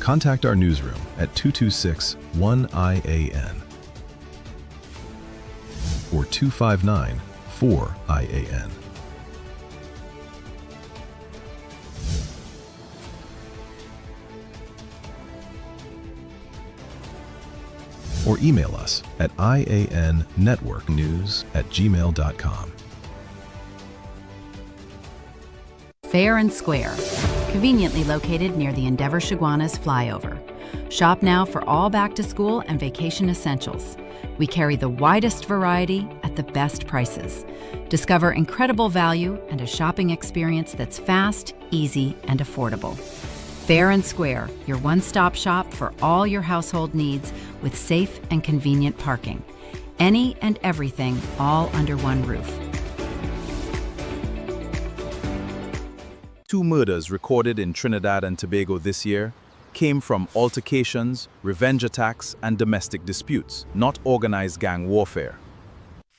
Contact our newsroom at 226-1-I-A-N or 259-4-I-A-N. Or email us at iannetworknews@gmail.com. Fair and Square, conveniently located near the Endeavour Chaguanas flyover. Shop now for all back-to-school and vacation essentials. We carry the widest variety at the best prices. Discover incredible value and a shopping experience that's fast, easy, and affordable. Fair and Square, your one-stop shop for all your household needs with safe and convenient parking. Any and everything all under one roof. 2 murders recorded in Trinidad and Tobago this year came from altercations, revenge attacks, and domestic disputes, not organized gang warfare.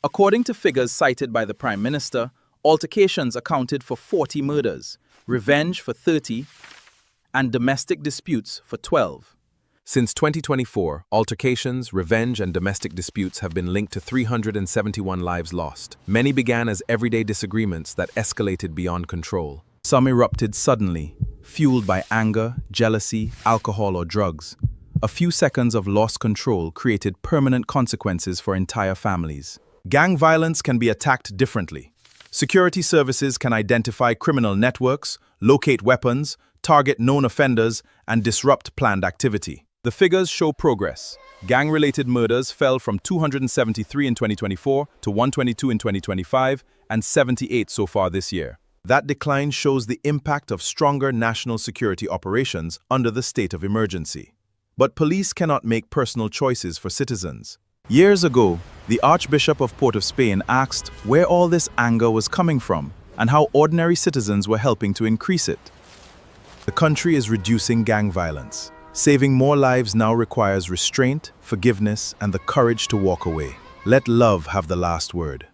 According to figures cited by the Prime Minister, altercations accounted for 40 murders, revenge for 30, and domestic disputes for 12. Since 2024, altercations, revenge, and domestic disputes have been linked to 371 lives lost. Many began as everyday disagreements that escalated beyond control. Some erupted suddenly, fueled by anger, jealousy, alcohol, or drugs. A few seconds of lost control created permanent consequences for entire families. Gang violence can be attacked differently. Security services can identify criminal networks, locate weapons, target known offenders, and disrupt planned activity. The figures show progress. Gang-related murders fell from 273 in 2024 to 122 in 2025 and 78 so far this year. That decline shows the impact of stronger national security operations under the state of emergency. But police cannot make personal choices for citizens. Years ago, the Archbishop of Port of Spain asked where all this anger was coming from and how ordinary citizens were helping to increase it. The country is reducing gang violence. Saving more lives now requires restraint, forgiveness, and the courage to walk away. Let love have the last word.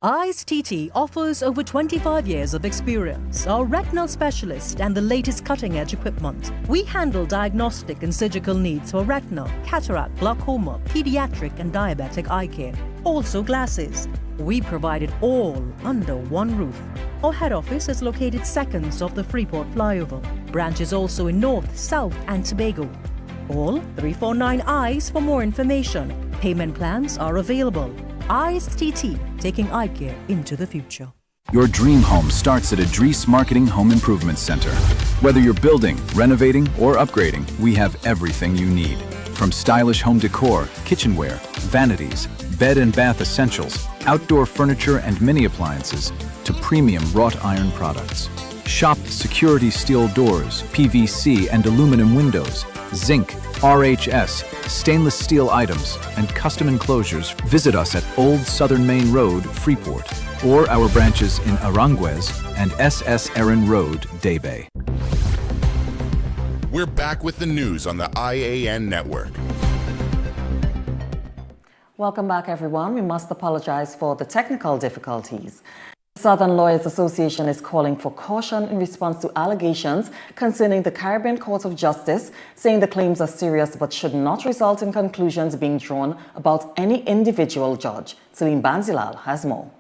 I.A.N offers over 25 years of experience, are retinal specialist and the latest cutting-edge equipment. We handle diagnostic and surgical needs for retina, cataract, glaucoma, pediatric and diabetic eye care. Also glasses. We provide it all under one roof. Our head office is located seconds off the Freeport flyover. Branches also in North, South and Tobago. Call 349 EYES for more information. Payment plans are available. I.A.N, taking eye care into the future. Your dream home starts at Advertise Marketing Home Improvement Center. Whether you're building, renovating, or upgrading, we have everything you need. From stylish home decor, kitchenware, vanities, bed and bath essentials, outdoor furniture and mini appliances, to premium wrought iron products. Shop security steel doors, PVC and aluminum windows, zinc, RHS, stainless steel items, and custom enclosures. Visit us at Old Southern Main Road, Freeport, or our branches in Aranguez and SS Erin Road, Daybay. We're back with the news on the I.A.N network. Welcome back, everyone. We must apologize for the technical difficulties. The Southern Lawyers Association is calling for caution in response to allegations concerning the Caribbean Court of Justice, saying the claims are serious but should not result in conclusions being drawn about any individual judge. Celine Banzilal has more.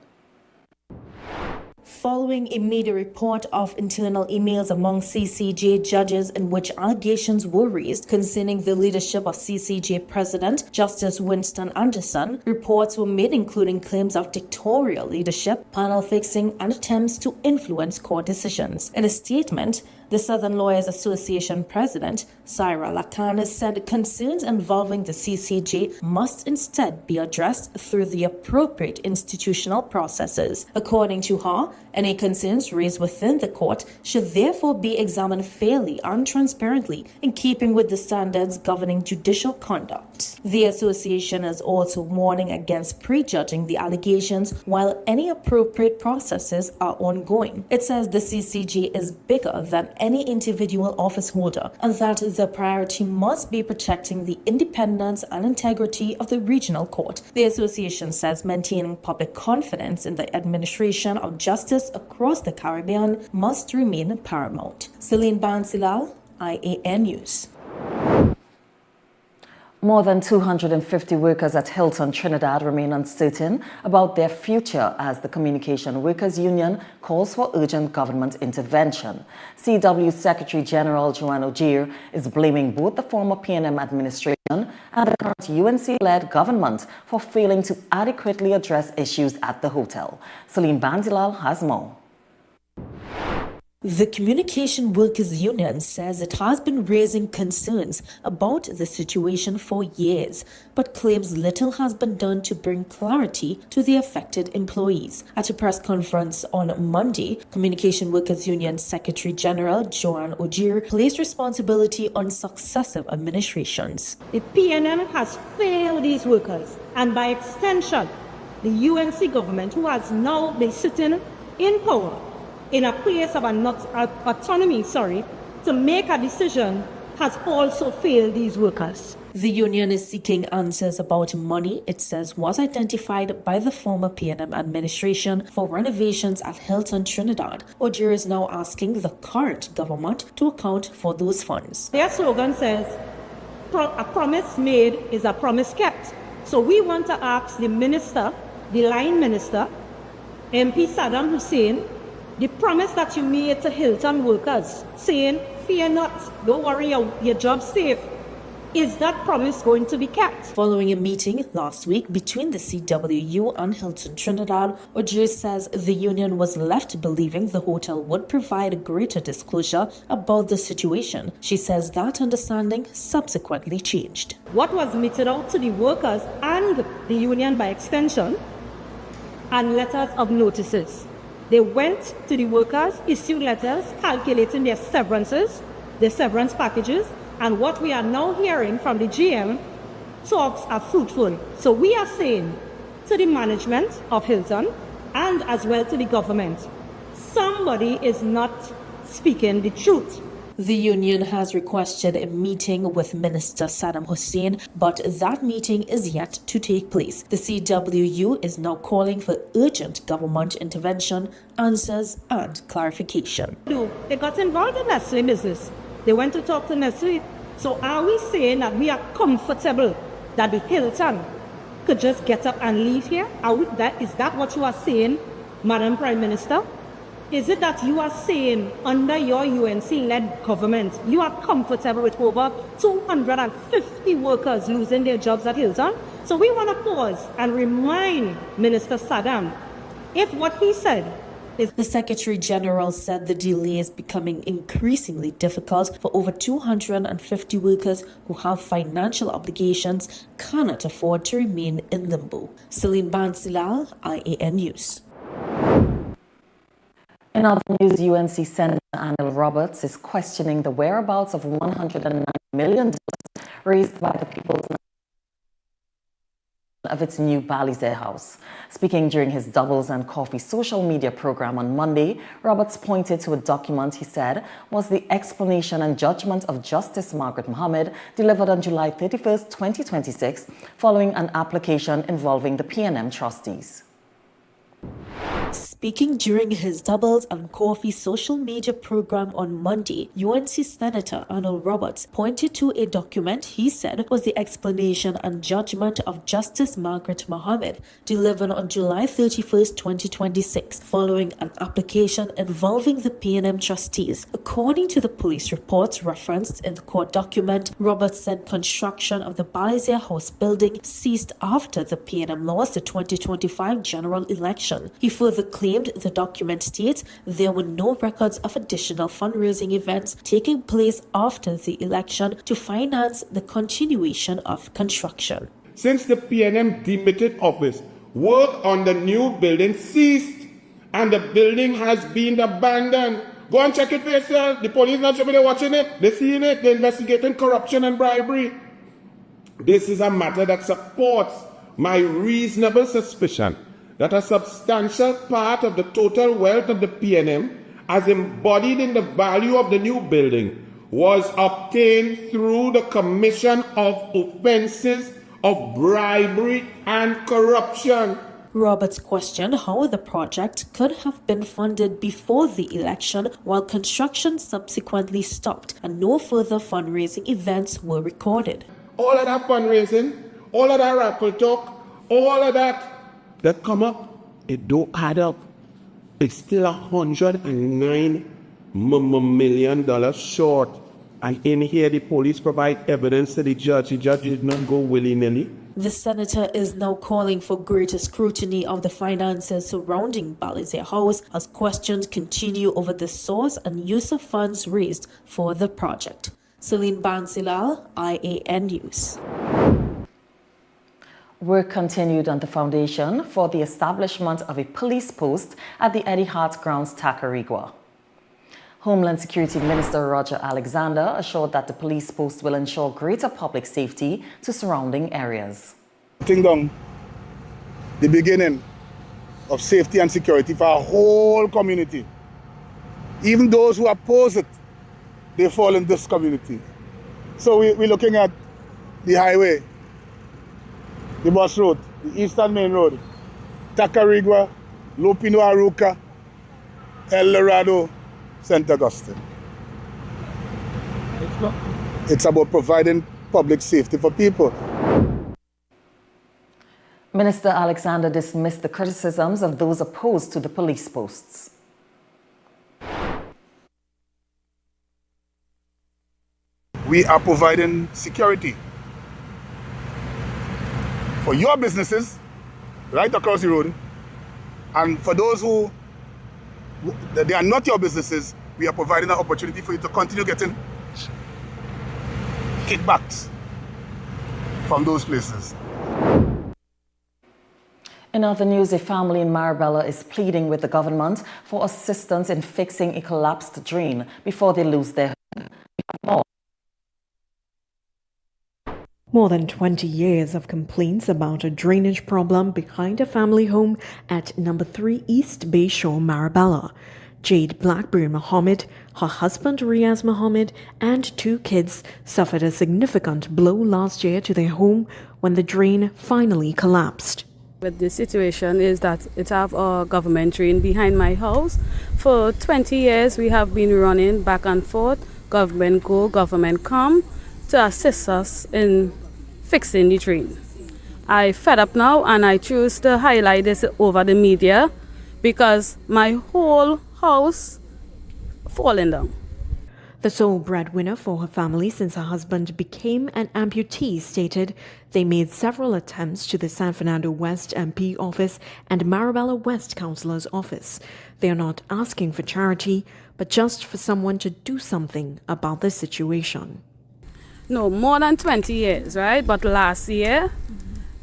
Following a media report of internal emails among CCJ judges in which allegations were raised concerning the leadership of CCJ President Justice Winston Anderson, reports were made including claims of dictatorial leadership, panel fixing, and attempts to influence court decisions. In a statement, the Southern Lawyers Association President, Syra Lacan, said concerns involving the CCJ must instead be addressed through the appropriate institutional processes. According to her, any concerns raised within the court should therefore be examined fairly and transparently in keeping with the standards governing judicial conduct. The association is also warning against prejudging the allegations while any appropriate processes are ongoing. It says the CCJ is bigger than any individual office holder and that the priority must be protecting the independence and integrity of the regional court. The association says maintaining public confidence in the administration of justice across the Caribbean must remain paramount. Celine Bansilal, I.A.N. News. More than 250 workers at Hilton, Trinidad remain uncertain about their future as the Communication Workers Union calls for urgent government intervention. CW Secretary General Joanne Ogier is blaming both the former PNM administration and the current UNC-led government for failing to adequately address issues at the hotel. Celine Bandilal has more. The Communication Workers Union says it has been raising concerns about the situation for years, but claims little has been done to bring clarity to the affected employees. At a press conference on Monday, Communication Workers Union Secretary General Joanne Ogier placed responsibility on successive administrations. The PNM has failed these workers, and by extension, the UNC government, who has now been sitting in power in a place of autonomy, to make a decision, has also failed these workers. The union is seeking answers about money it says was identified by the former PNM administration for renovations at Hilton, Trinidad. Ogier is now asking the current government to account for those funds. Their slogan says, a promise made is a promise kept. So we want to ask the minister, the line minister, MP Saddam Hussein, the promise that you made to Hilton workers, saying, fear not, don't worry, your job's safe. Is that promise going to be kept? Following a meeting last week between the CWU and Hilton Trinidad, Ogier says the union was left believing the hotel would provide greater disclosure about the situation. She says that understanding subsequently changed. What was meted out to the workers and the union by extension and letters of notices. They went to the workers, issued letters calculating their severances, their severance packages, and what we are now hearing from the GM talks are fruitful. So we are saying to the management of Hilton and as well to the government, somebody is not speaking the truth. The union has requested a meeting with Minister Saddam Hussein, but that meeting is yet to take place. The CWU is now calling for urgent government intervention, answers, and clarification. They got involved in Nestle business. They went to talk to Nestle. So are we saying that we are comfortable that the Hilton could just get up and leave here? Is that what you are saying, Madam Prime Minister? Is it that you are saying under your UNC-led government, you are comfortable with over 250 workers losing their jobs at Hilton? So we want to pause and remind Minister Saddam, if what he said is... The Secretary General said the delay is becoming increasingly difficult for over 250 workers who have financial obligations, cannot afford to remain in limbo. Celine Bansilal, I.A.N. News. In other news, UNC Senator Anil Roberts is questioning the whereabouts of $109 million raised by the People's of its new Balisier House. Speaking during his Doubles and Coffee social media program on Monday, Roberts pointed to a document he said was the explanation and judgment of Justice Margaret Mohammed delivered on July 31st, 2026, following an application involving the PNM trustees. Speaking during his Doubles and Coffee social media program on Monday, UNC Senator Anil Roberts pointed to a document he said was the explanation and judgment of Justice Margaret Mohammed delivered on July 31st, 2026, following an application involving the PNM trustees. According to the police reports referenced in the court document, Roberts said construction of the Balisier House building ceased after the PNM lost the 2025 general election. He further claimed the document states there were no records of additional fundraising events taking place after the election to finance the continuation of construction. Since the PNM demitted office, work on the new building ceased and the building has been abandoned. Go and check it for yourself. The police not sure they're watching it. They're seeing it. They're investigating corruption and bribery. This is a matter that supports my reasonable suspicion that a substantial part of the total wealth of the PNM, as embodied in the value of the new building, was obtained through the commission of offenses of bribery and corruption. Roberts questioned how the project could have been funded before the election while construction subsequently stopped and no further fundraising events were recorded. All of that fundraising, all of that raffle talk, all of that come up, it don't add up. It's still $109 million short. And in here, the police provide evidence to the judge. The judge did not go willy-nilly. The senator is now calling for greater scrutiny of the finances surrounding Balisier House as questions continue over the source and use of funds raised for the project. Celine Bansilal, I.A.N. News. Work continued on the foundation for the establishment of a police post at the Eddie Hart grounds, Tacarigua. Homeland Security Minister Roger Alexander assured that the police post will ensure greater public safety to surrounding areas. The beginning of safety and security for our whole community. Even those who oppose it, they fall in this community. So we're looking at the highway, the bus road, the Eastern Main Road, Tacarigua, Lupino Aruca, El Dorado, St. Augustine. It's about providing public safety for people. Minister Alexander dismissed the criticisms of those opposed to the police posts. We are providing security for your businesses right across the road, and for those who they are not your businesses, we are providing an opportunity for you to continue getting kickbacks from those places. In other news, a family in Marabella is pleading with the government for assistance in fixing a collapsed drain before they lose their home. More than 20 years of complaints about a drainage problem behind a family home at number 3 East Bayshore, Marabella. Jade Blackburn Mohammed, her husband Riaz Mohammed, and 2 kids suffered a significant blow last year to their home when the drain finally collapsed. But the situation is that it have a government drain behind my house. For 20 years we have been running back and forth, government go, government come, to assist us in fixing the drain. I fed up now and I choose to highlight this over the media because my whole house falling down. The sole breadwinner for her family since her husband became an amputee stated they made several attempts to the San Fernando West MP office and Marabella West Councillor's office. They are not asking for charity, but just for someone to do something about the situation. No, more than 20 years, right? But last year,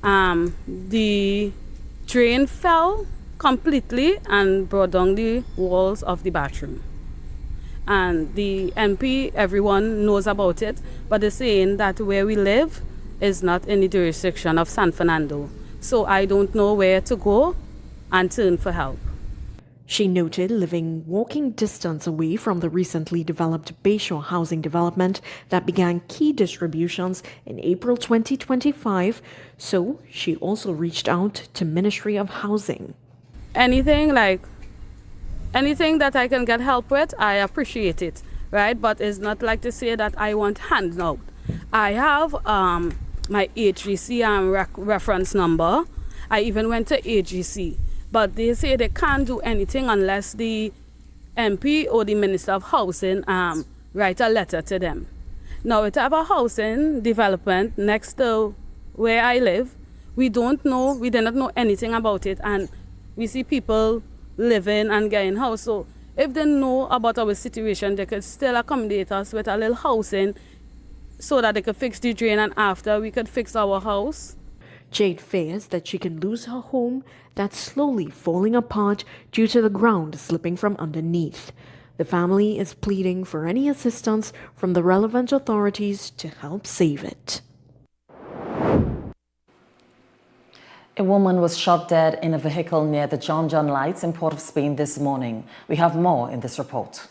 the drain fell completely and brought down the walls of the bathroom. And the MP, everyone knows about it, but they're saying that where we live is not in the jurisdiction of San Fernando. So I don't know where to go and turn for help. She noted living walking distance away from the recently developed Bayshore housing development that began key distributions in April 2025, so she also reached out to Ministry of Housing. Anything that I can get help with, I appreciate it, right? But it's not like to say that I want handout. I have my HGC reference number. I even went to HGC. But they say they can't do anything unless the MP or the Minister of Housing write a letter to them. Now, we have a housing development next to where I live. We don't know, we did not know anything about it, and we see people living and getting house. So if they know about our situation, they could still accommodate us with a little housing so that they could fix the drain, and after we could fix our house. Jade fears that she can lose her home that's slowly falling apart due to the ground slipping from underneath. The family is pleading for any assistance from the relevant authorities to help save it. A woman was shot dead in a vehicle near the John John Lights in Port of Spain this morning. We have more in this report.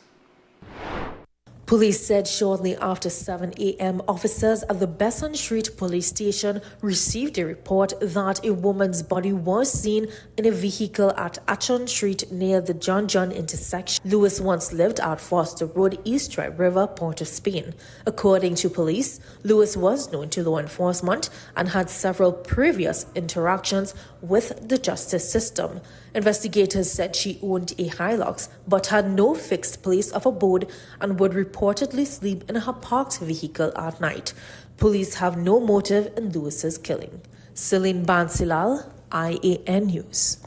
Police said shortly after 7 a.m., officers at the Besson Street Police Station received a report that a woman's body was seen in a vehicle at I.A.N Street near the John intersection. Lewis once lived at Foster Road, East Dry River, Port of Spain. According to police, Lewis was known to law enforcement and had several previous interactions with the justice system. Investigators said she owned a Hilux but had no fixed place of abode and would reportedly sleep in her parked vehicle at night. Police have no motive in Lewis's killing. Celine Bansilal, I.A.N. News.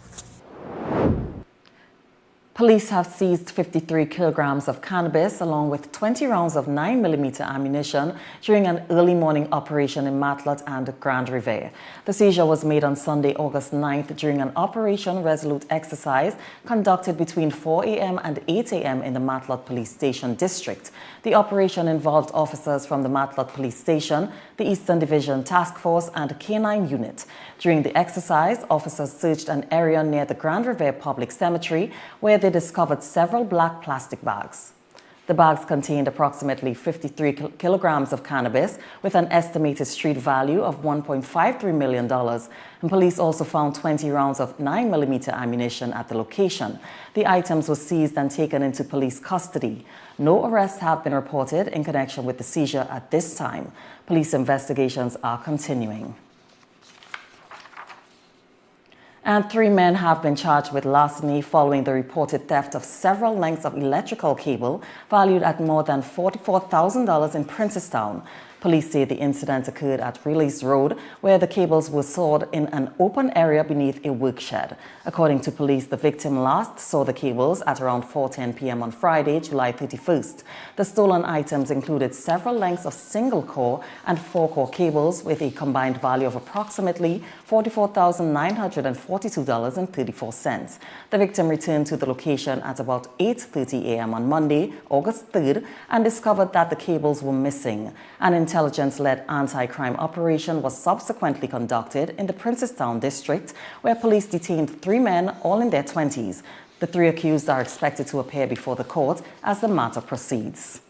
Police have seized 53 kilograms of cannabis along with 20 rounds of 9mm ammunition during an early morning operation in Matlock and Grand River. The seizure was made on Sunday, August 9th during an Operation Resolute exercise conducted between 4 a.m. and 8 a.m. in the Matlock Police Station district. The operation involved officers from the Matlock Police Station, the Eastern Division Task Force and K9 Unit. During the exercise, officers searched an area near the Grand River Public Cemetery where they discovered several black plastic bags. The bags contained approximately 53 kilograms of cannabis with an estimated street value of $1.53 million. And police also found 20 rounds of 9mm ammunition at the location. The items were seized and taken into police custody. No arrests have been reported in connection with the seizure at this time. Police investigations are continuing. And 3 men have been charged with larceny following the reported theft of several lengths of electrical cable valued at more than $44,000 in Princestown. Police say the incident occurred at Release Road, where the cables were stored in an open area beneath a work shed. According to police, the victim last saw the cables at around 4:10 p.m. on Friday, July 31st. The stolen items included several lengths of single-core and 4-core cables with a combined value of approximately $44,942.34. The victim returned to the location at about 8:30 a.m. on Monday, August 3rd, and discovered that the cables were missing. An intelligence-led anti-crime operation was subsequently conducted in the Princestown district, where police detained 3 men, all in their 20s. The 3 accused are expected to appear before the court as the matter proceeds.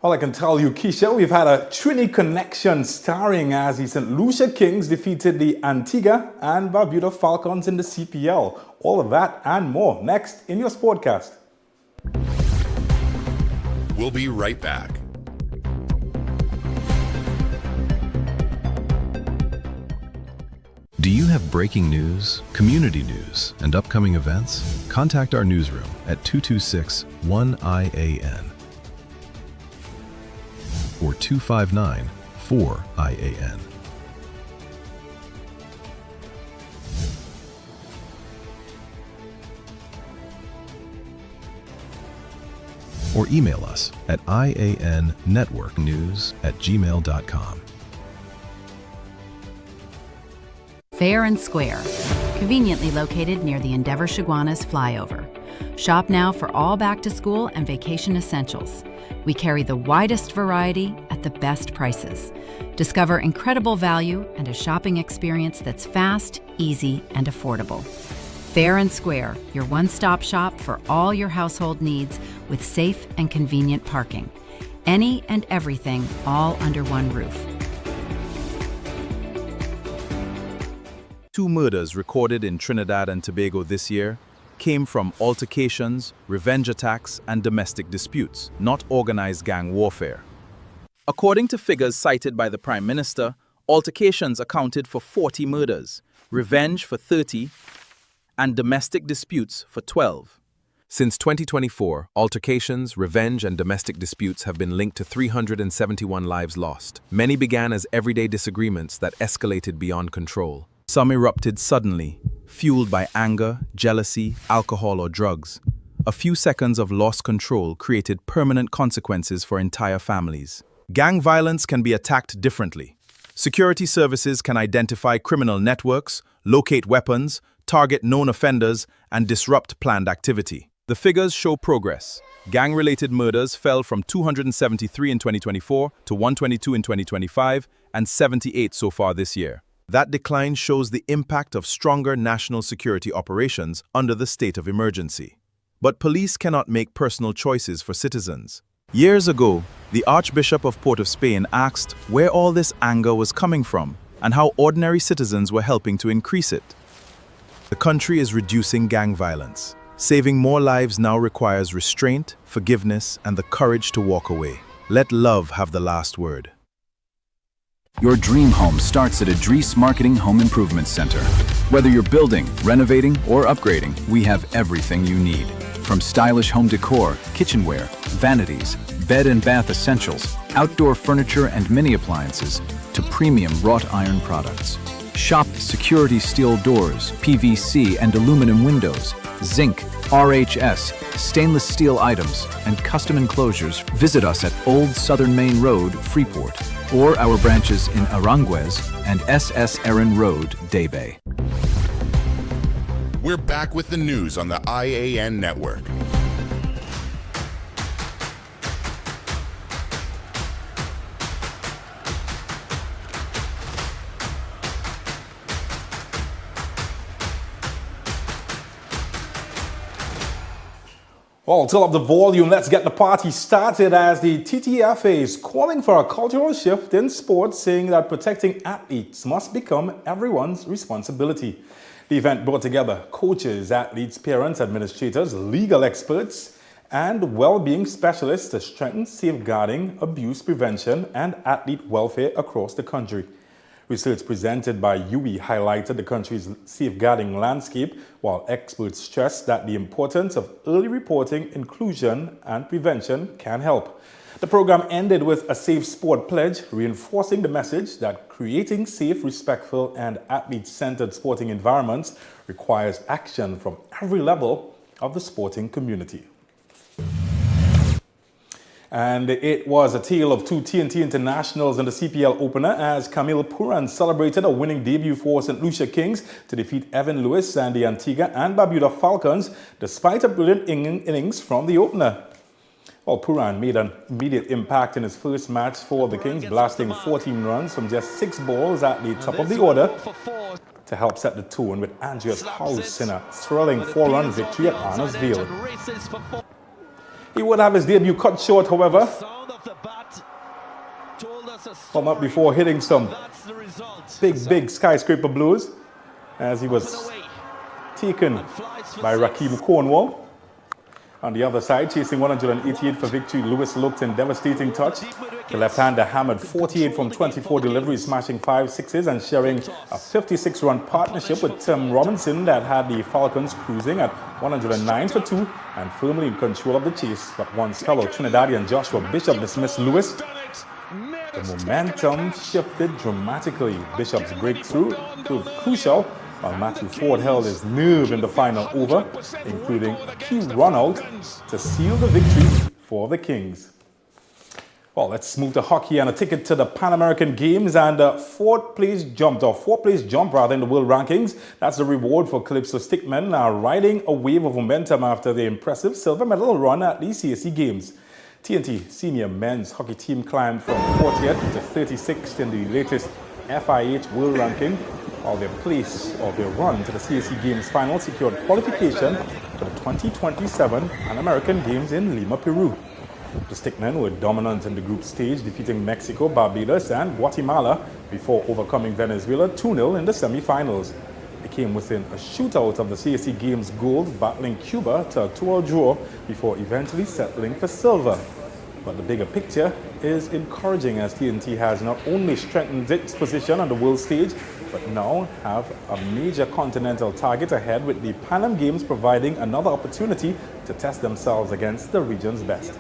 Well, I can tell you, Keisha, we've had a Trini connection starring as the St. Lucia Kings defeated the Antigua and Barbuda Falcons in the CPL. All of that and more next in your Sportcast. We'll be right back. Do you have breaking news, community news, and upcoming events? Contact our newsroom at 226-1-I-A-N or 259-4-I-A-N. Or email us at iannetworknews@gmail.com. Fair and Square, conveniently located near the Endeavor Chaguanas flyover. Shop now for all back-to-school and vacation essentials. We carry the widest variety at the best prices. Discover incredible value and a shopping experience that's fast, easy, and affordable. Fair and Square, your one-stop shop for all your household needs with safe and convenient parking. Any and everything all under one roof. 2 murders recorded in Trinidad and Tobago this year came from altercations, revenge attacks, and domestic disputes, not organized gang warfare. According to figures cited by the Prime Minister, altercations accounted for 40 murders, revenge for 30, and domestic disputes for 12. Since 2024, altercations, revenge, and domestic disputes have been linked to 371 lives lost. Many began as everyday disagreements that escalated beyond control. Some erupted suddenly, fueled by anger, jealousy, alcohol, or drugs. A few seconds of lost control created permanent consequences for entire families. Gang violence can be attacked differently. Security services can identify criminal networks, locate weapons, target known offenders, and disrupt planned activity. The figures show progress. Gang-related murders fell from 273 in 2024 to 122 in 2025 and 78 so far this year. That decline shows the impact of stronger national security operations under the state of emergency. But police cannot make personal choices for citizens. Years ago, the Archbishop of Port of Spain asked where all this anger was coming from and how ordinary citizens were helping to increase it. The country is reducing gang violence. Saving more lives now requires restraint, forgiveness, and the courage to walk away. Let love have the last word. Your dream home starts at Advertise Marketing Home Improvement Center. Whether you're building, renovating, or upgrading, we have everything you need. From stylish home decor, kitchenware, vanities, bed and bath essentials, outdoor furniture and mini appliances, to premium wrought iron products. Shop security steel doors, PVC and aluminum windows, zinc, RHS, stainless steel items, and custom enclosures. Visit us at Old Southern Main Road, Freeport, or our branches in Aranguez and SS Erin Road, Daybay. We're back with the news on the I.A.N. network. Well, turn up the volume. Let's get the party started as the TTFA is calling for a cultural shift in sports, saying that protecting athletes must become everyone's responsibility. The event brought together coaches, athletes, parents, administrators, legal experts, and well-being specialists to strengthen safeguarding, abuse prevention, and athlete welfare across the country. Research presented by UE highlighted the country's safeguarding landscape, while experts stressed that the importance of early reporting, inclusion, and prevention can help. The program ended with a Safe Sport pledge, reinforcing the message that creating safe, respectful, and athlete-centered sporting environments requires action from every level of the sporting community. And it was a tale of two TNT internationals in the CPL opener as Camille Puran celebrated a winning debut for St. Lucia Kings to defeat Evan Lewis and the Antigua and Barbuda Falcons despite a brilliant innings from the opener. Well, Puran made an immediate impact in his first match for the Kings, blasting 14 runs from just 6 balls at the top of the order to help set the tone with Andreas House in a thrilling 4-run victory at Arnersville. He would have his debut cut short, however, but not before hitting some big skyscraper blows as he was taken by Rakim Cornwall. On the other side, chasing 188 for victory, Lewis looked in devastating touch. The left-hander hammered 48 from 24 deliveries, smashing 5 sixes and sharing a 56-run partnership with Tim Robinson that had the Falcons cruising at 109 for 2 and firmly in control of the chase. But once fellow Trinidadian Joshua Bishop dismissed Lewis, the momentum shifted dramatically. Bishop's breakthrough proved crucial, while Matthew Ford held his nerve in the final over, including a key run-out to seal the victory for the Kings. Well, let's move to hockey and a ticket to the Pan American Games and a fourth place jump in the world rankings. That's the reward for Calypso Stickmen, riding a wave of momentum after the impressive silver medal run at the CAC Games. TNT senior men's hockey team climbed from 40th to 36th in the latest FIH world ranking, while their run to the CAC Games final secured qualification for the 2027 Pan American Games in Lima, Peru. The Stickmen were dominant in the group stage, defeating Mexico, Barbados, and Guatemala before overcoming Venezuela 2-0 in the semi-finals. They came within a shootout of the CAC Games gold, battling Cuba to a 2-2 draw before eventually settling for silver. But the bigger picture is encouraging as TNT has not only strengthened its position on the world stage, but now have a major continental target ahead, with the Pan Am Games providing another opportunity to test themselves against the region's best.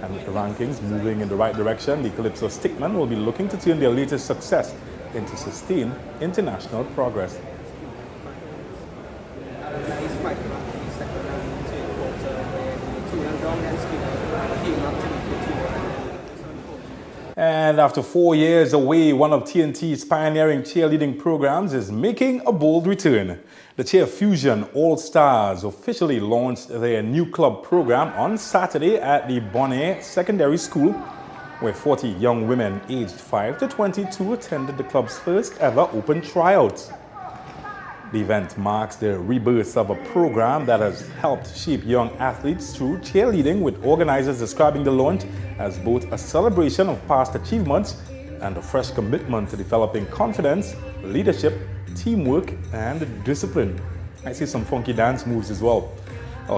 And with the rankings moving in the right direction, the Calypso Stickmen will be looking to turn their latest success into sustained international progress. And after 4 years away, one of TNT's pioneering cheerleading programs is making a bold return. The Cheer Fusion All-Stars officially launched their new club program on Saturday at the Bonaire Secondary School. where 40 young women aged 5 to 22 attended the club's first ever open tryouts. The event marks the rebirth of a program that has helped shape young athletes through cheerleading, with organizers describing the launch as both a celebration of past achievements and a fresh commitment to developing confidence, leadership, teamwork, and discipline. I see some funky dance moves as well.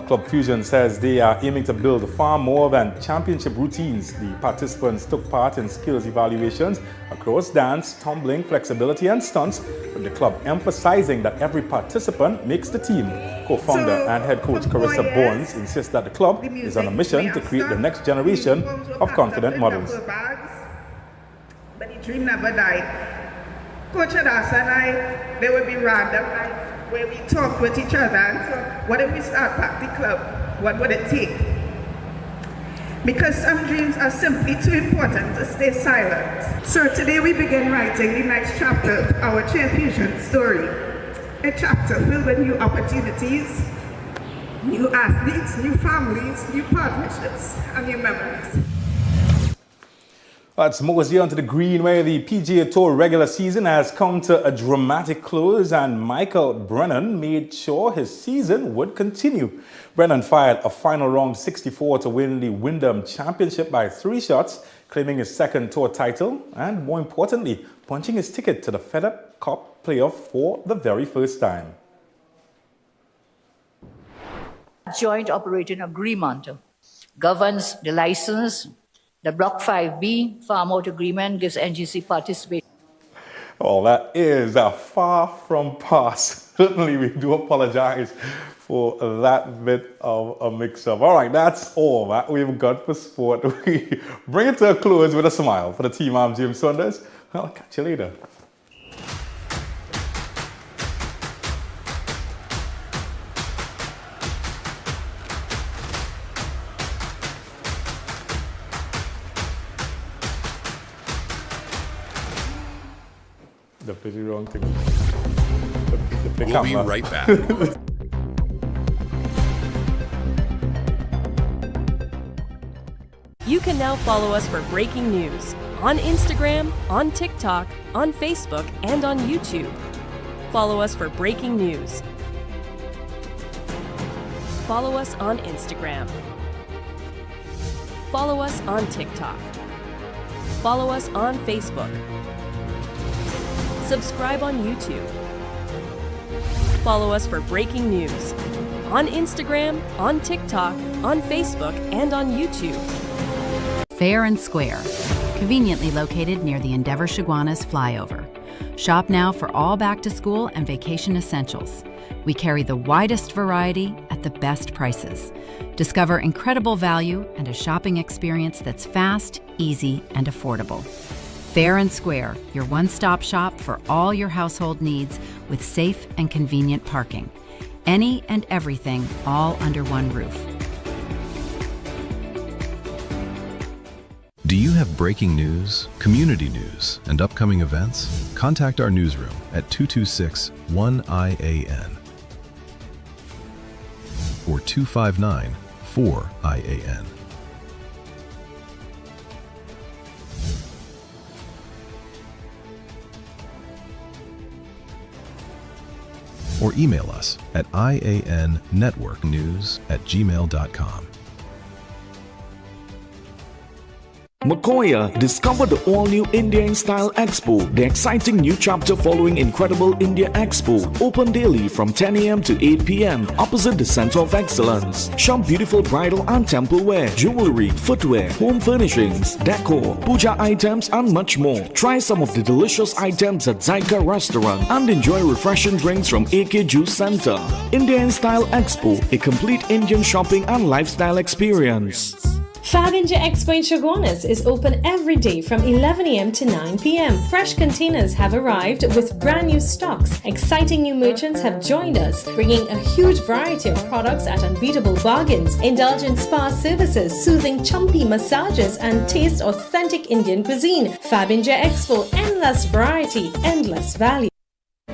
Club Fusion says they are aiming to build far more than championship routines. The participants took part in skills evaluations across dance, tumbling, flexibility, and stunts, with the club emphasizing that every participant makes the team. Co-founder and head coach Carissa Bournes insists that the club is on a mission to create the next generation of confident models. But the dream never died. Coach Adasa and I, there will be random nights where we talk with each other and so what if we start back the club? What would it take? Because some dreams are simply too important to stay silent. So today we begin writing the next chapter of our Cheer Fusion story. A chapter filled with new opportunities, new athletes, new families, new partnerships, and new memories. Let's mosey on to the green, where the PGA Tour regular season has come to a dramatic close, and Michael Brennan made sure his season would continue. Brennan fired a final round 64 to win the Wyndham Championship by 3 shots, claiming his second tour title, and more importantly, punching his ticket to the FedEx Cup playoff for the very first time. Joint operating agreement governs the license. The Block 5B farm out agreement gives NGC participation. Oh, that is a far from pass. Certainly, we do apologize for that bit of a mix-up. All right, that's all that we've got for sport. We bring it to a close with a smile. For the team, I'm James Saunders. I'll catch you later. The wrong thing. We'll be right back. You can now follow us for breaking news on Instagram, on TikTok, on Facebook, and on YouTube. Follow us for breaking news. Follow us on Instagram. Follow us on TikTok. Follow us on Facebook. Subscribe on YouTube. Follow us for breaking news on Instagram, on TikTok, on Facebook, and on YouTube. Fair and Square, conveniently located near the Endeavor Chaguanas flyover. Shop now for all back-to-school and vacation essentials. We carry the widest variety at the best prices. Discover incredible value and a shopping experience that's fast, easy, and affordable. Fair and Square, your one-stop shop for all your household needs with safe and convenient parking. Any and everything all under one roof. Do you have breaking news, community news, and upcoming events? Contact our newsroom at 226-1-I.A.N. or 259-4-I.A.N. or email us at iannetworknews@gmail.com. Makoya, discover the all-new India in Style Expo, the exciting new chapter following Incredible India Expo. Open daily from 10 a.m. to 8 p.m. opposite the Center of Excellence. Shop beautiful bridal and temple wear, jewelry, footwear, home furnishings, decor, puja items, and much more. Try some of the delicious items at Zyka Restaurant and enjoy refreshing drinks from AK Juice Center. India in Style Expo, a complete Indian shopping and lifestyle experience. Fab India Expo in Chaguanas is open every day from 11 a.m. to 9 p.m. Fresh containers have arrived with brand new stocks. Exciting new merchants have joined us, bringing a huge variety of products at unbeatable bargains. Indulge in spa services, soothing chumpy massages, and taste authentic Indian cuisine. Fab India Expo, endless variety, endless value.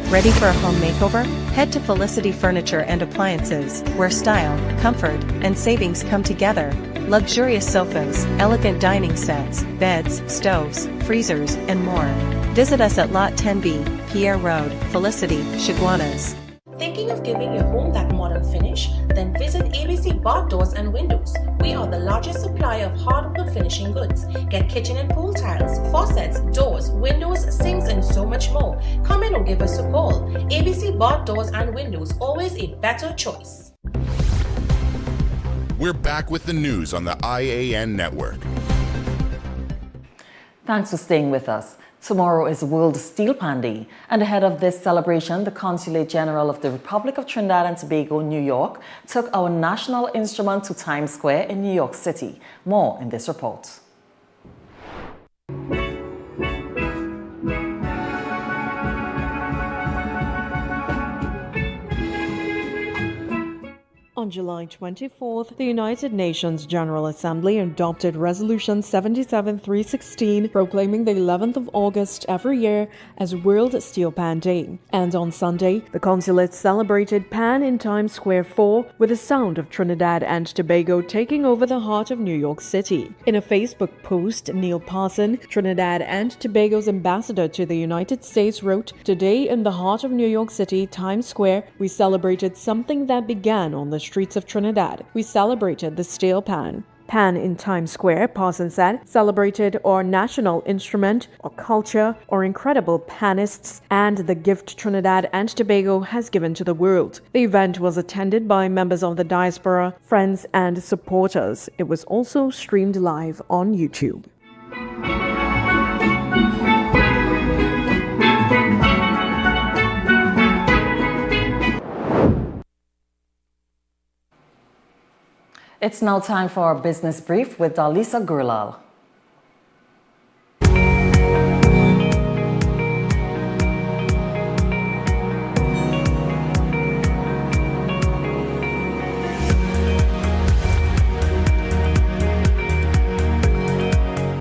Ready for a home makeover? Head to Felicity Furniture and Appliances, where style, comfort, and savings come together. luxurious sofas, elegant dining sets, beds, stoves, freezers, and more. Visit us at Lot 10B, Pierre Road, Felicity, Chaguanas. Thinking of giving your home that modern finish? Then visit ABC Bar Doors and Windows. We are the largest supplier of hardwood finishing goods. Get kitchen and pool tiles, faucets, doors, windows, sinks, and so much more. Come in or give us a call. ABC Bar Doors and Windows, always a better choice. We're back with the news on the I.A.N. network. Thanks for staying with us. Tomorrow is World Steel Pan Day, and ahead of this celebration, the Consulate General of the Republic of Trinidad and Tobago, New York, took our national instrument to Times Square in New York City. More in this report. On July 24th, the United Nations General Assembly adopted Resolution 77-316, proclaiming the 11th of August every year as World Steel Pan Day. And on Sunday, the consulate celebrated Pan in Times Square 4 with the sound of Trinidad and Tobago taking over the heart of New York City. In a Facebook post, Neil Parson, Trinidad and Tobago's ambassador to the United States, wrote, "Today in the heart of New York City, Times Square, we celebrated something that began on the streets of Trinidad. We celebrated the steel pan." Pan in Times Square, Parson said, celebrated our national instrument, our culture, our incredible panists, and the gift Trinidad and Tobago has given to the world. The event was attended by members of the diaspora, friends, and supporters. It was also streamed live on YouTube. It's now time for our business brief with Dalisa Gurlal.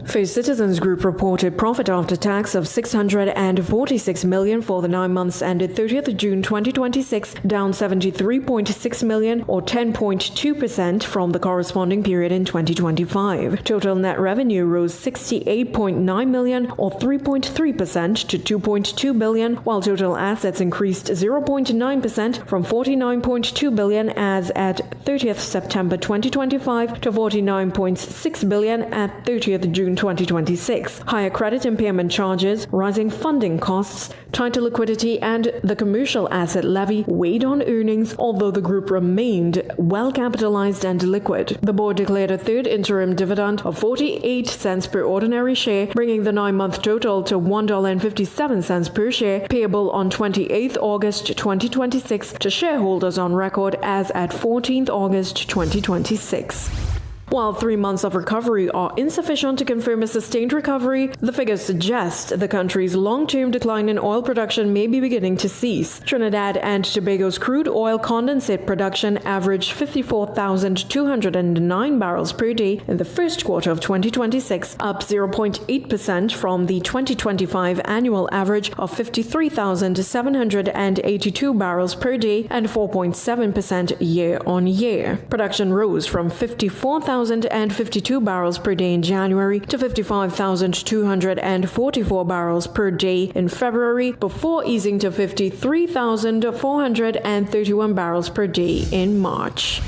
First Citizens Group reported profit after tax of $646 million for the 9 months ended 30th June 2026, down $73.6 million or 10.2% from the corresponding period in 2025. Total net revenue rose $68.9 million or 3.3% to $2.2 billion, while total assets increased 0.9% from $49.2 billion as at 30th September 2025 to $49.6 billion at 30th June 2026. Higher credit impairment charges, rising funding costs, tighter liquidity, and the commercial asset levy weighed on earnings, although the group remained well capitalized and liquid. The board declared a third interim dividend of 48 cents per ordinary share, bringing the 9-month total to $1.57 per share, payable on 28th August 2026 to shareholders on record as at 14th August 2026. While 3 months of recovery are insufficient to confirm a sustained recovery, the figures suggest the country's long-term decline in oil production may be beginning to cease. Trinidad and Tobago's crude oil condensate production averaged 54,209 barrels per day in the first quarter of 2026, up 0.8% from the 2025 annual average of 53,782 barrels per day and 4.7% year-on-year. Production rose from 54,052 barrels per day in January to 55,244 barrels per day in February, before easing to 53,431 barrels per day in March.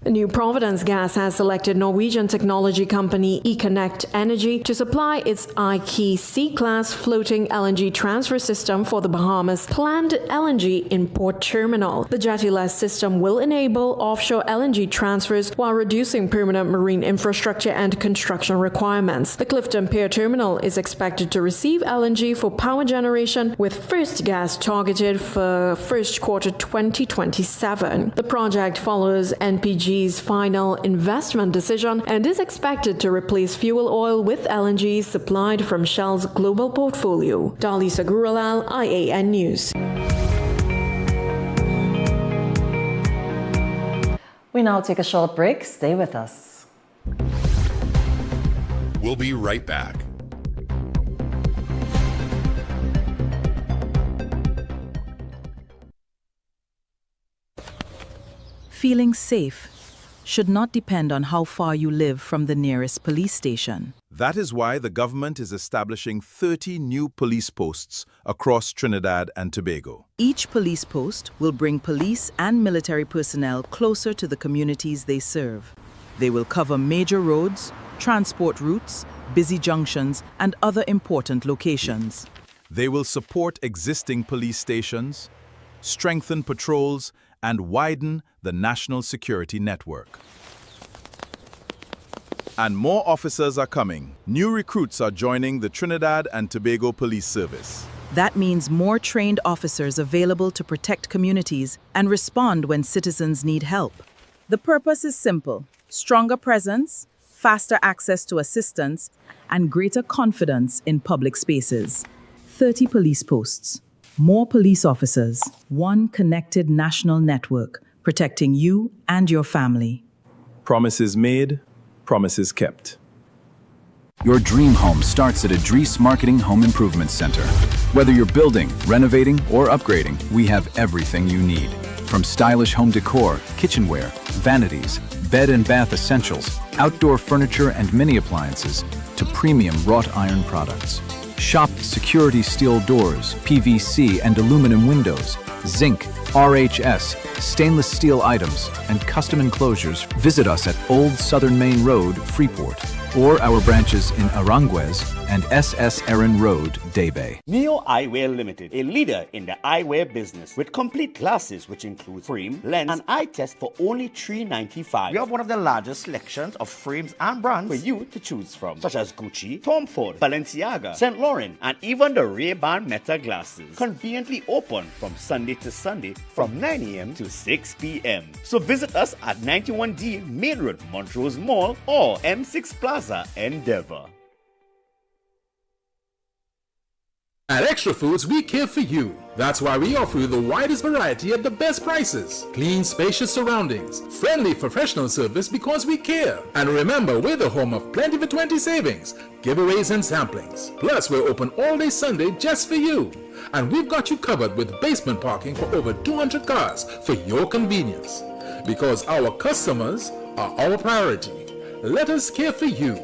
New Providence Gas has selected Norwegian technology company Econnect Energy to supply its I.A.N C-class floating LNG transfer system for the Bahamas' planned LNG import terminal. The jetty-less system will enable offshore LNG transfers while reducing permanent marine infrastructure and construction requirements. The Clifton Pier terminal is expected to receive LNG for power generation, with first gas targeted for first quarter 2027. The project follows NPG's final investment decision and is expected to replace fuel oil with LNG supplied from Shell's global portfolio. Dalisa Gurlal, I.A.N. News. We now take a short break. Stay with us. We'll be right back. Feeling safe, should not depend on how far you live from the nearest police station. That is why the government is establishing 30 new police posts across Trinidad and Tobago. Each police post will bring police and military personnel closer to the communities they serve. They will cover major roads, transport routes, busy junctions, and other important locations. They will support existing police stations, strengthen patrols, and widen the national security network. And more officers are coming. New recruits are joining the Trinidad and Tobago Police Service. That means more trained officers available to protect communities and respond when citizens need help. The purpose is simple: stronger presence, faster access to assistance, and greater confidence in public spaces. 30 police posts, more police officers, one connected national network, protecting you and your family. Promises made, promises kept. Your dream home starts at Advertise Marketing Home Improvement Center. Whether you're building, renovating, or upgrading, we have everything you need. From stylish home decor, kitchenware, vanities, bed and bath essentials, outdoor furniture and mini appliances, to premium wrought iron products. Shop security steel doors, PVC and aluminum windows, zinc, RHS, stainless steel items, and custom enclosures. Visit us at Old Southern Main Road, Freeport, or our branches in Aranguez and SS Erin Road, Daybay. Neo Eyewear Limited, a leader in the eyewear business with complete glasses which include frame, lens, and eye test for only $3.95. We have one of the largest selections of frames and brands for you to choose from, such as Gucci, Tom Ford, Balenciaga, St. Laurent, and even the Ray-Ban Meta glasses. Conveniently open from Sunday to Sunday from 9 a.m. to 6 p.m. So visit us at 91D Main Road, Montrose Mall, or M6 Plaza, Endeavor. At Extra Foods, we care for you. That's why we offer you the widest variety at the best prices. Clean, spacious surroundings. Friendly, professional service because we care. And remember, we're the home of plenty for 20 savings, giveaways and samplings. Plus, we're open all day Sunday just for you. And we've got you covered with basement parking for over 200 cars for your convenience. Because our customers are our priority. Let us care for you.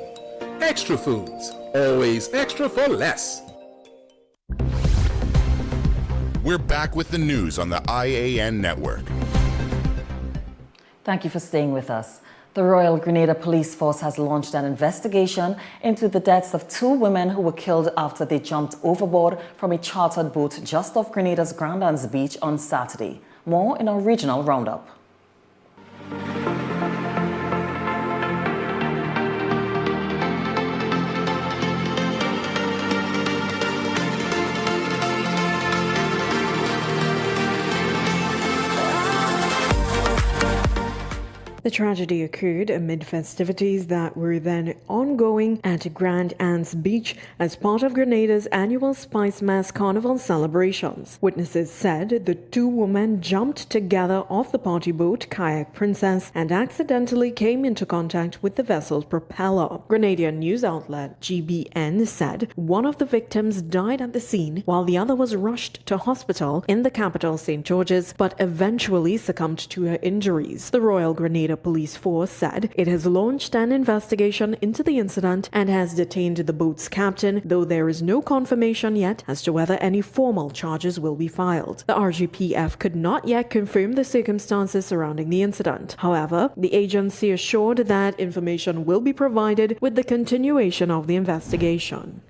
Extra Foods. Always extra for less. We're back with the news on the I.A.N. network. Thank you for staying with us. The Royal Grenada Police Force has launched an investigation into the deaths of 2 women who were killed after they jumped overboard from a chartered boat just off Grenada's Grand Anse Beach on Saturday. More in our regional roundup. The tragedy occurred amid festivities that were then ongoing at Grand Anse Beach as part of Grenada's annual Spice Mass Carnival celebrations. Witnesses said the 2 women jumped together off the party boat Kayak Princess and accidentally came into contact with the vessel's propeller. Grenadian news outlet GBN said one of the victims died at the scene while the other was rushed to hospital in the capital St. George's but eventually succumbed to her injuries. The Royal Grenada Police Force said it has launched an investigation into the incident and has detained the boat's captain, though there is no confirmation yet as to whether any formal charges will be filed. The RGPF could not yet confirm the circumstances surrounding the incident. However, the agency assured that information will be provided with the continuation of the investigation.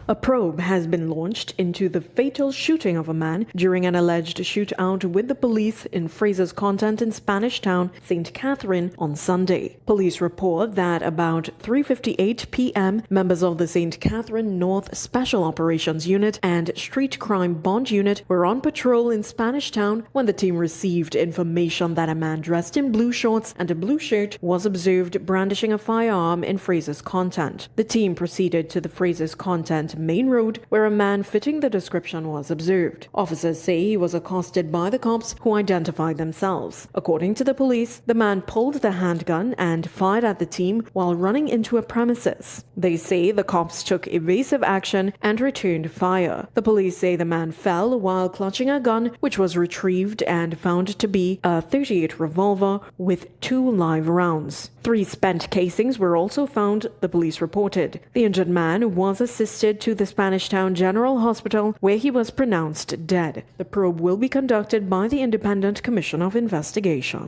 A probe has been launched into the fatal shooting of a man during an alleged shootout with the police in Fraser's Content in Spanish Town, St. Catherine, on Sunday. Police report that about 3:58 p.m., members of the St. Catherine North Special Operations Unit and Street Crime Bond Unit were on patrol in Spanish Town when the team received information that a man dressed in blue shorts and a blue shirt was observed brandishing a firearm in Fraser's Content. The team proceeded to the Fraser's Content Main Road, where a man fitting the description was observed. Officers say he was accosted by the cops, who identified themselves. According to the police, the man pulled the handgun and fired at the team while running into a premises. They say the cops took evasive action and returned fire. The police say the man fell while clutching a gun, which was retrieved and found to be a .38 revolver with 2 live rounds. 3 spent casings were also found, the police reported. The injured man was assisted to the Spanish Town General Hospital, where he was pronounced dead. The probe will be conducted by the Independent Commission of Investigation.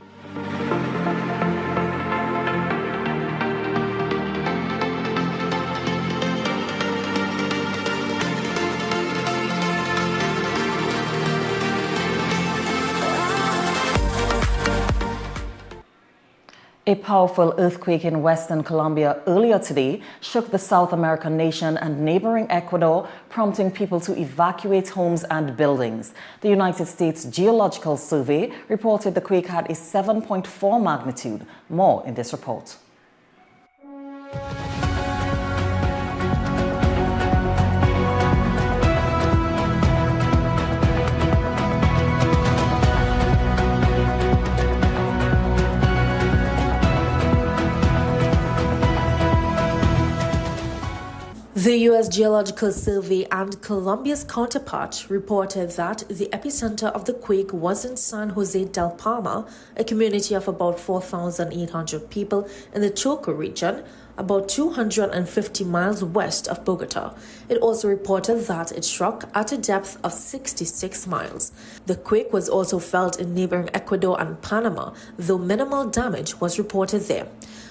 A powerful earthquake in Western Colombia earlier today shook the South American nation and neighboring Ecuador, prompting people to evacuate homes and buildings. The United States Geological Survey reported the quake had a 7.4 magnitude. More in this report. The U.S. Geological Survey and Colombia's counterpart reported that the epicenter of the quake was in San Jose del Palma, a community of about 4,800 people in the Choco region, about 250 miles west of Bogota. It also reported that it struck at a depth of 66 miles. The quake was also felt in neighboring Ecuador and Panama, though minimal damage was reported there.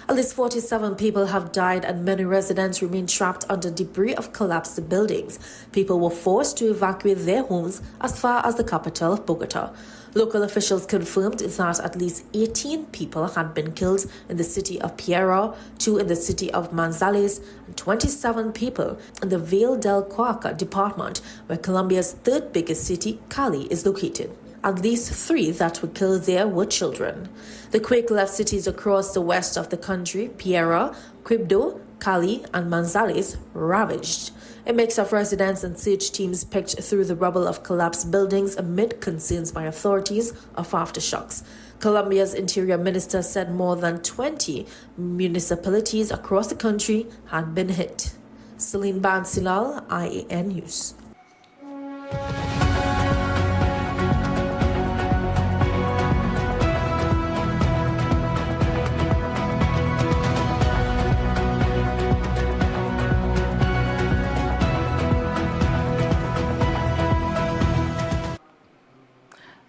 At least 47 people have died and many residents remain trapped under debris of collapsed buildings. People were forced to evacuate their homes as far as the capital of Bogota. Local officials confirmed that at least 18 people had been killed in the city of Piera, 2 in the city of Manizales, and 27 people in the Valle del Cauca department, where Colombia's third biggest city, Cali, is located. At least 3 that were killed there were children. The quake left cities across the west of the country, Piera, Quibdó, Cali, and Manizales, ravaged. A mix of residents and search teams picked through the rubble of collapsed buildings amid concerns by authorities of aftershocks. Colombia's Interior Minister said more than 20 municipalities across the country had been hit. Celine Bansilal, I.A.N. News.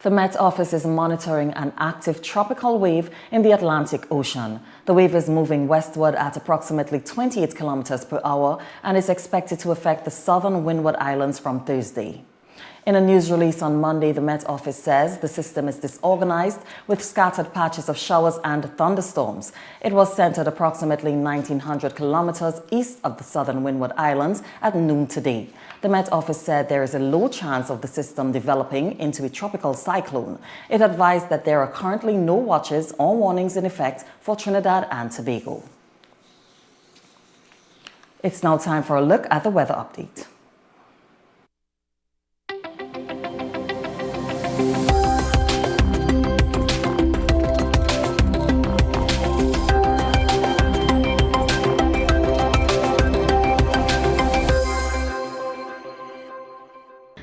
The Met Office is monitoring an active tropical wave in the Atlantic Ocean. The wave is moving westward at approximately 28 kilometers per hour and is expected to affect the southern Windward Islands from Thursday. In a news release on Monday, the Met Office says the system is disorganized with scattered patches of showers and thunderstorms. It was centered approximately 1,900 kilometers east of the southern Windward Islands at noon today. The Met Office said there is a low chance of the system developing into a tropical cyclone. It advised that there are currently no watches or warnings in effect for Trinidad and Tobago. It's now time for a look at the weather update.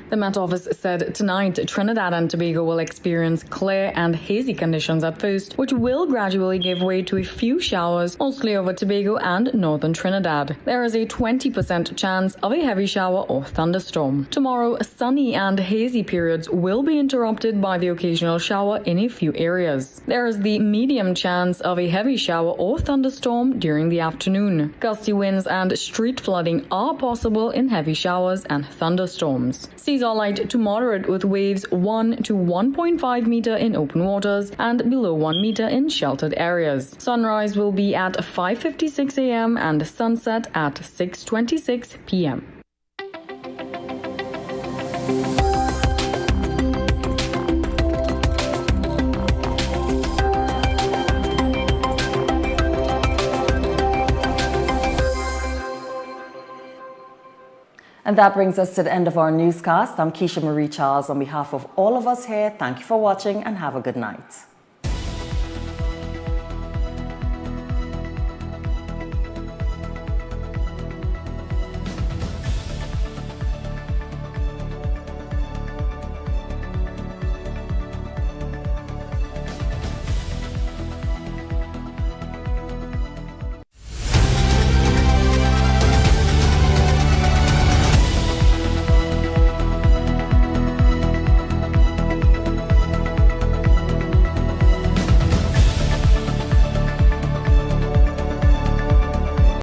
The Met Office said tonight Trinidad and Tobago will experience clear and hazy conditions at first, which will gradually give way to a few showers, mostly over Tobago and northern Trinidad. There is a 20% chance of a heavy shower or thunderstorm. Tomorrow, sunny and hazy periods will be interrupted by the occasional shower in a few areas. There is the medium chance of a heavy shower or thunderstorm during the afternoon. Gusty winds and street flooding are possible in heavy showers and thunderstorms. Seas are light to moderate with waves 1 to 1.5 meter in open waters and below 1 meter in sheltered areas. Sunrise will be at 5:56 a.m. and sunset at 6:26 p.m. And that brings us to the end of our newscast. I'm Keisha Marie Charles. On behalf of all of us here, thank you for watching and have a good night.